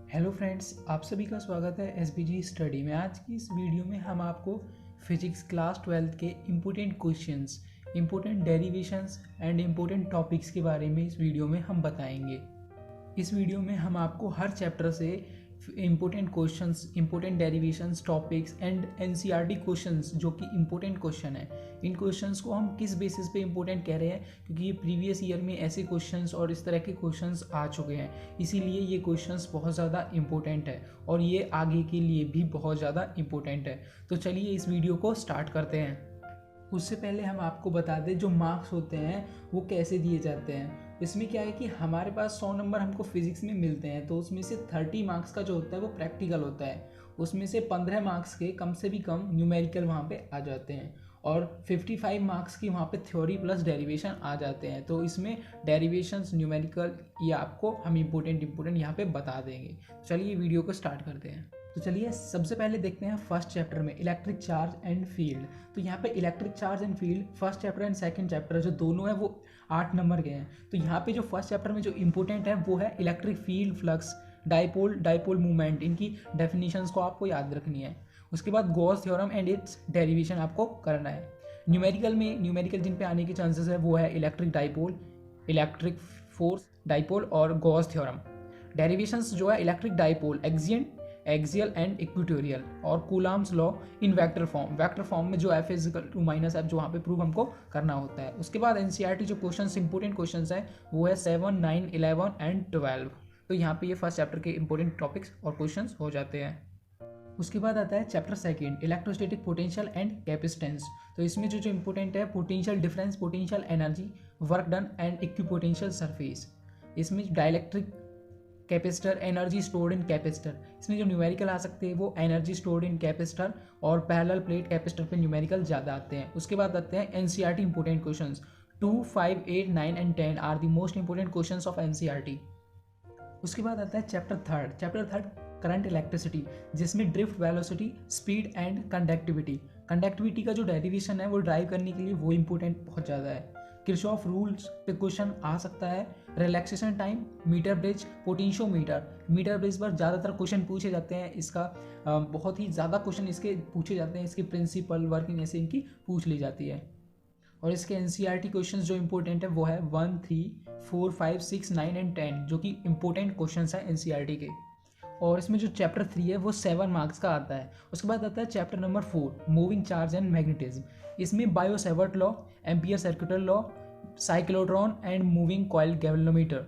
Hello friends, आप सभी का स्वागत है एसबीजी स्टडी में। आज की इस वीडियो में हम आपको फिजिक्स क्लास 12 के important questions, important derivations and important topics के बारे में इस वीडियो में हम बताएंगे। इस वीडियो में हम आपको हर चैप्टर से important questions, important derivations, topics and NCERT questions जो कि इम्पोर्टेंट क्वेश्चन है, इन क्वेश्चंस को हम किस बेसिस पे इम्पोर्टेंट कह रहे हैं, क्योंकि ये प्रीवियस ईयर में ऐसे क्वेश्चंस और इस तरह के क्वेश्चंस आ चुके हैं, इसीलिए ये क्वेश्चंस बहुत ज़्यादा इम्पोर्टेंट है और ये आगे के लिए भी बहुत ज़्यादा इम्पोर्टेंट है। तो चलिए इस वीडियो को स्टार्ट करते हैं। उससे पहले हम आपको बता दें जो मार्क्स होते हैं वो कैसे दिए जाते हैं। इसमें क्या है कि हमारे पास 100 नंबर हमको फिजिक्स में मिलते हैं, तो उसमें से 30 मार्क्स का जो होता है वो प्रैक्टिकल होता है। उसमें से 15 मार्क्स के कम से भी कम न्यूमेरिकल वहाँ पे आ जाते हैं और 55 मार्क्स की वहाँ पे थ्योरी प्लस डेरिवेशन आ जाते हैं। तो इसमें डेरिवेशंस, न्यूमेरिकल, ये आपको हम इम्पोर्टेंट यहाँ पे बता देंगे। चलिए वीडियो को स्टार्ट करते हैं। तो चलिए सबसे पहले देखते हैं फर्स्ट चैप्टर में इलेक्ट्रिक चार्ज एंड फील्ड। तो यहाँ पे electric charge and field first chapter and second chapter जो दोनों है वो 8 नंबर के हैं। तो यहाँ पे जो फर्स्ट चैप्टर में जो इंपॉर्टेंट है वो है electric field, flux, dipole movement. इनकी डेफिनेशंस को आपको याद रखनी है। उसके बाद Gauss theorem and it's derivation आपको करना है। न्यूमेरिकल जिन पे आने के चांसेस है वो है electric dipole, electric force dipole और गॉस थ्योरम। डेरिवेशंस जो है electric dipole, axial and equatorial, और Coulomb's law in vector form में जो F is equal to minus F जो वहाँ पे प्रूव हमको करना होता है। उसके बाद एनसीईआरटी जो क्वेश्चंस, इंपॉर्टेंट क्वेश्चंस है वो है 7, 9, 11 एंड 12। तो यहाँ पे ये फर्स्ट चैप्टर के इंपॉर्टेंट टॉपिक्स और क्वेश्चंस हो जाते हैं। उसके बाद आता है chapter second electrostatic potential and capacitance. तो इसमें जो इंपॉर्टेंट है potential difference, potential energy, work done and equipotential surface. इसमें dielectric capacitor, energy stored in capacitor. इसमें जो न्यूमेरिकल आ सकते हैं वो एनर्जी स्टोर्ड इन कैपेसिटर और पैरेलल प्लेट कैपेसिटर पे न्यूमेरिकल ज़्यादा आते हैं। उसके बाद आते हैं NCERT important questions. 2, 5, 8, 9 and 10 are the most important questions of NCERT. उसके बाद आता है चैप्टर थर्ड करंट इलेक्ट्रिसिटी, जिसमें drift, velocity, speed and conductivity का जो डेरिवेशन है वो ड्राइव करने के लिए वो इंपॉर्टेंट बहुत ज़्यादा है। किरचॉफ रूल्स पे क्वेश्चन आ सकता है। Relaxation time, meter bridge, potentiometer. Meter bridge पर ज़्यादातर क्वेश्चन पूछे जाते हैं। इसका बहुत ही ज़्यादा क्वेश्चन इसके पूछे जाते हैं। इसकी प्रिंसिपल, वर्किंग ऐसे इनकी पूछ ली जाती है। और इसके एनसीईआरटी क्वेश्चंस जो इंपॉर्टेंट है वो है 1, 3, 4, 5, 6, 9 एंड 10 जो कि इंपॉर्टेंट क्वेश्चंस हैं एनसीईआरटी के। और इसमें जो चैप्टर 3 है वो 7 मार्क्स का आता है। उसके बाद आता है chapter number 4 moving charge and magnetism. इसमें Biot Savart law, Ampere circular law, cyclotron and moving coil galvanometer,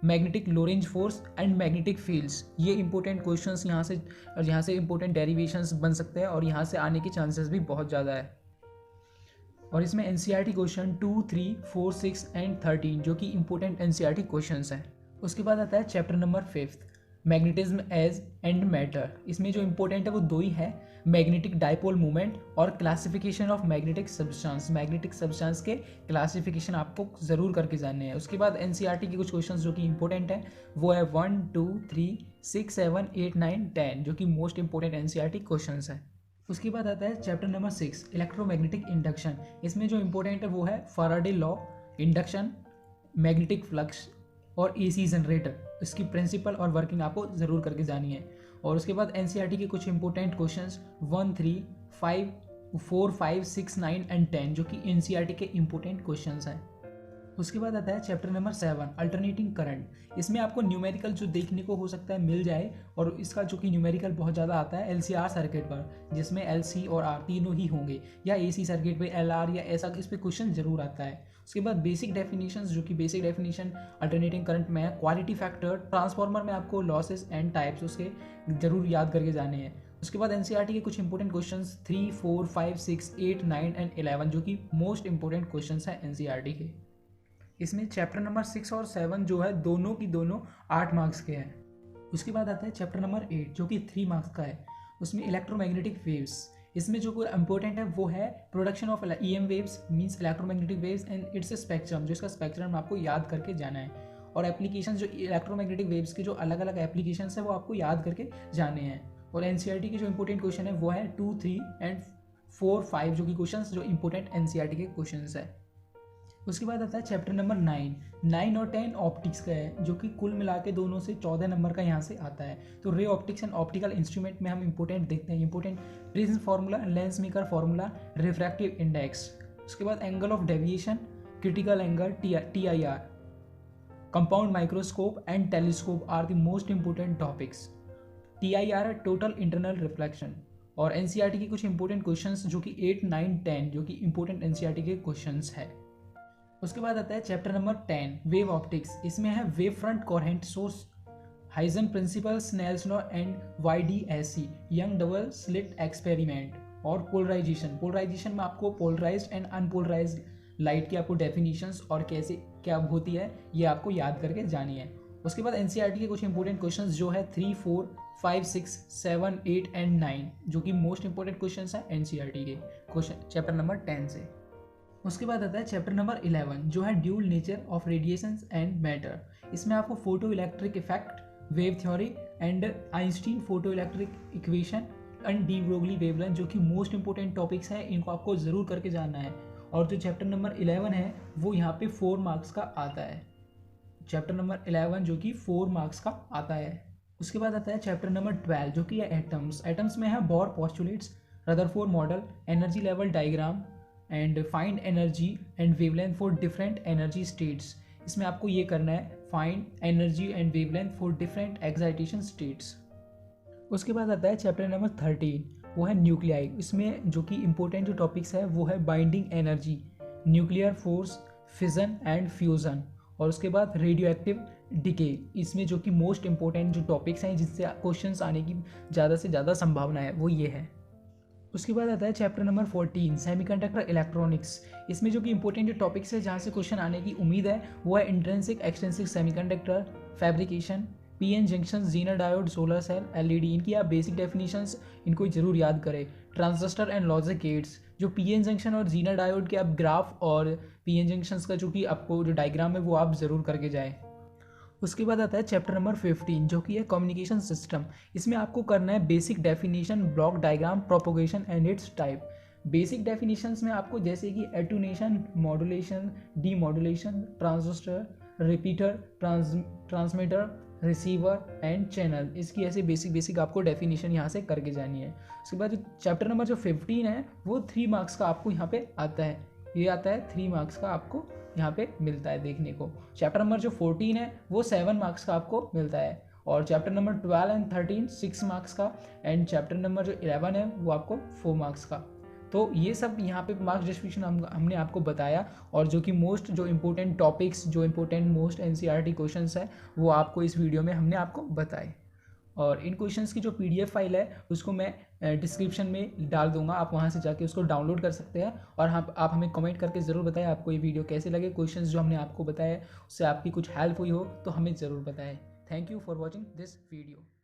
magnetic Lorentz force and magnetic fields, ये इंपॉर्टेंट क्वेश्चंस यहाँ से इंपॉर्टेंट डेरिवेशंस बन सकते हैं और यहाँ से आने के चांसेस भी बहुत ज़्यादा है। और इसमें एनसीईआरटी क्वेश्चन 2, 3, 4, 6 एंड 13 जो कि इंपॉर्टेंट एनसीईआरटी क्वेश्चंस हैं। उसके बाद आता है chapter number 5 magnetism as and matter. इसमें जो इंपॉर्टेंट है वो 2 ही है, मैग्नेटिक डाइपोल मूवमेंट और classification of magnetic substance. Magnetic substance के क्लासिफिकेशन आपको ज़रूर करके जानने हैं। उसके बाद एनसीईआरटी के कुछ क्वेश्चंस जो कि इंपॉर्टेंट है वो है 1, 2, 3, 6, 7, 8, 9, 10 जो कि मोस्ट इंपॉर्टेंट एनसीईआरटी क्वेश्चंस है। उसके बाद आता है चैप्टर नंबर 6 इलेक्ट्रोमैग्नेटिक इंडक्शन। इसमें जो इंपॉर्टेंट है वो है Faraday law, induction, magnetic flux और एसी जनरेटर। इसकी प्रिंसिपल और वर्किंग आपको ज़रूर करके जानी है। और उसके बाद एनसीईआरटी के कुछ इंपॉर्टेंट क्वेश्चंस 1, 3, 5, 4, 5, 6, 9 एंड 10 जो कि एनसीईआरटी के इंपॉर्टेंट क्वेश्चंस हैं। उसके बाद आता है चैप्टर नंबर 7 अल्टरनेटिंग करंट। इसमें आपको न्यूमेरिकल जो देखने को हो सकता है मिल जाए, और इसका जो कि न्यूमेरिकल बहुत ज़्यादा आता है एलसीआर सर्किट पर, जिसमें एलसी और आर तीनों ही होंगे, या एसी सर्किट पे एलआर या ऐसा इस पर क्वेश्चन जरूर आता है। उसके बाद बेसिक डेफिनेशंस, जो कि बेसिक डेफिनेशन अल्टरनेटिंग करंट में है, क्वालिटी फैक्टर, ट्रांसफार्मर में आपको लॉसेस एंड टाइप्स उसके जरूर याद करके जाने हैं। उसके बाद एनसीईआरटी के कुछ इंपॉर्टेंट क्वेश्चंस 3, 4, 5, 6, 8, 9 एंड 11 जो कि मोस्ट इंपॉर्टेंट क्वेश्चंस हैं एनसीईआरटी के। इसमें चैप्टर नंबर 6 और 7 जो है दोनों की दोनों 8 मार्क्स के हैं। उसके बाद आता है चैप्टर नंबर 8 जो कि 3 मार्क्स का है। उसमें इलेक्ट्रोमैग्नेटिक वेव्स। इसमें जो इंपॉर्टेंट है वो है production of EM waves means electromagnetic waves and it's spectrum, जो इसका स्पेक्ट्रम आपको याद करके जाना है। और एप्लीकेशन जो इलेक्ट्रोमैग्नेटिक वेव्स के जो अलग अलग एप्लीकेशन है वो आपको याद करके जाने हैं। और एनसीईआरटी के जो इंपॉर्टेंट क्वेश्चन है वो है 2, 3 एंड 4, 5 जो कि क्वेश्चन जो इंपॉर्टेंट एनसीईआरटी के क्वेश्चन है। उसके बाद आता है चैप्टर नंबर 9 और 10 ऑप्टिक्स का है, जो कि कुल मिला के दोनों से 14 नंबर का यहाँ से आता है। तो ray optics and optical instrument में हम इंपॉर्टेंट देखते हैं, important prism formula, lens maker formula, refractive index. उसके बाद angle of deviation, critical angle, TIR, compound microscope and telescope are the most important topics. TIR total internal reflection. और NCERT के कुछ important questions जो कि 8, 9, 10 जो कि इंपॉर्टेंट NCERT के क्वेश्चंस है। उसके बाद आता है चैप्टर नंबर 10 वेव ऑप्टिक्स। इसमें है wave front coherent source, Huygens principle, Snell's law and YDSC, Young double slit experiment, और पोलराइजेशन। पोलराइजेशन में आपको पोलराइज्ड एंड अनपोलराइज्ड लाइट की आपको डेफिनेशंस और कैसे क्या होती है ये आपको याद करके जानी है। उसके बाद NCERT के कुछ इंपॉर्टेंट क्वेश्चंस जो है 3, 4, 5, 6, 7, 8 एंड 9 जो कि मोस्ट इंपॉर्टेंट क्वेश्चंस हैं NCERT के क्वेश्चन चैप्टर नंबर 10 से। उसके बाद आता है चैप्टर नंबर 11 जो है dual nature of radiations and matter. इसमें आपको photo electric effect, wave theory and Einstein photo electric equation and de Broglie wavelength जो कि मोस्ट इंपॉर्टेंट टॉपिक्स हैं, इनको आपको ज़रूर करके जानना है। और जो चैप्टर नंबर 11 है वो यहाँ पे 4 मार्क्स का आता है, चैप्टर नंबर 11 जो कि 4 मार्क्स का आता है। उसके बाद आता है चैप्टर नंबर 12 जो कि है एटम्स। एटम्स में है bore postulates, Rutherford model, energy level diagram and find energy and wavelength for different energy states. इसमें आपको ये करना है find energy and wavelength for different excitation states. उसके बाद आता है चैप्टर नंबर 13 वो है न्यूक्लियाई। इसमें जो कि इंपॉर्टेंट जो टॉपिक्स है वो है binding energy, nuclear force, fission and fusion, और उसके बाद रेडियो एक्टिव डिके। इसमें जो कि मोस्ट इंपॉर्टेंट जो टॉपिक्स हैं जिससे क्वेश्चंस आने की ज़्यादा से ज़्यादा संभावना है वो ये है। उसके बाद आता है चैप्टर नंबर 14 सेमीकंडक्टर इलेक्ट्रॉनिक्स। इसमें जो कि इंपॉर्टेंट जो टॉपिक्स है जहाँ से क्वेश्चन आने की उम्मीद है वो है intrinsic extensive semiconductor, fabrication, PN junction, Zener diode, solar cell, LED। इनकी आप बेसिक डेफिनेशंस इनको जरूर याद करें। ट्रांजिस्टर एंड लॉजिक गेट्स, जो PN जंक्शन और जीनर डायोड के आप ग्राफ और PN जंक्शंस का जो कि आपको जो डायग्राम है वो आप ज़रूर करके जाएं। उसके बाद आता है चैप्टर नंबर 15 जो कि है कम्युनिकेशन सिस्टम। इसमें आपको करना है basic definition, block diagram, propagation and its type. Basic definitions में आपको जैसे कि attenuation, modulation, demodulation, transistor, repeater, transmitter, receiver and channel, इसकी ऐसे बेसिक आपको डेफिनेशन यहाँ से करके जानी है। उसके बाद जो चैप्टर नंबर जो 15 है वो 3 मार्क्स का आपको यहाँ पे आता है, ये आता है 3 मार्क्स का आपको यहाँ पे मिलता है देखने को। चैप्टर नंबर जो 14 है वो 7 मार्क्स का आपको मिलता है, और चैप्टर नंबर 12 एंड 13 6 मार्क्स का, एंड चैप्टर नंबर जो 11 है वो आपको 4 मार्क्स का। तो ये सब यहाँ पे मार्क्स डिस्ट्रीब्यूशन हमने आपको बताया, और जो कि मोस्ट जो इम्पोर्टेंट टॉपिक्स, जो इम्पोर्टेंट मोस्ट NCERT क्वेश्चंस है वो आपको इस वीडियो में हमने आपको बताए। और इन क्वेश्चंस की जो PDF फाइल है उसको मैं डिस्क्रिप्शन में डाल दूंगा, आप वहाँ से जाके उसको डाउनलोड कर सकते हैं। और आप हमें कमेंट करके ज़रूर बताएं आपको ये वीडियो कैसे लगे, क्वेश्चंस जो हमने आपको बताए उससे आपकी कुछ हेल्प हुई हो तो हमें ज़रूर बताएं। Thank you for watching this video.